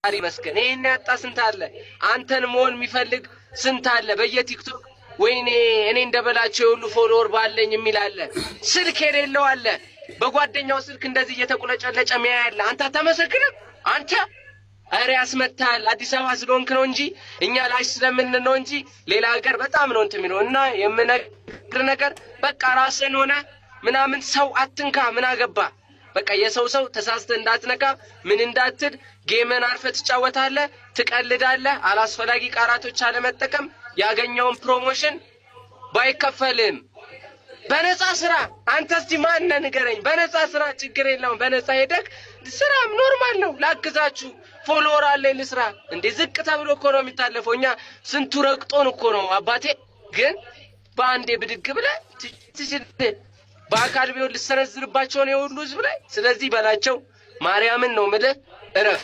ፈጣሪ መስገን ይሄን ያጣ ስንት አለ አንተን መሆን የሚፈልግ ስንት አለ በየቲክቶክ ወይኔ እኔ እንደበላቸው ሁሉ ፎሎወር ባለኝ የሚል አለ ስልክ የሌለው አለ በጓደኛው ስልክ እንደዚህ እየተቆለጨለጨ ሚያያለ አንተ ተመሰክረም አንተ አሬ ያስመታል አዲስ አበባ ስለሆንክ ነው እንጂ እኛ ላሽ ስለምን ነው እንጂ ሌላ ሀገር በጣም ነው እንት የሚለውና የምነግር ነገር በቃ ራስን ሆነ ምናምን ሰው አትንካ ምን አገባ በቃ የሰው ተሳስተ እንዳትነካ ምን እንዳትል ጌመን አርፈ ትጫወታለህ ትቀልዳለህ አላስፈላጊ ቃራቶች አለ መጠቀም ያገኘውን ፕሮሞሽን ባይከፈልም በነፃ ስራ አንተስ ማን ንገረኝ በነፃ ስራ ችግር የለውም በነፃ ሄደክ ስራም ኖርማል ነው ላግዛችሁ ፎሎወር አለ ለስራ እንዴ ዝቅ ተብሎ እኮ ነው የሚታለፈው እኛ ስንቱ ረቅጦን እኮ ነው አባቴ ግን በአንዴ ብድግ ብለ በአካል ቢሆን ልሰነዝርባቸው ነው ሁሉ ህዝብ ላይ ስለዚህ በላቸው ማርያምን ነው ምለ እረፍ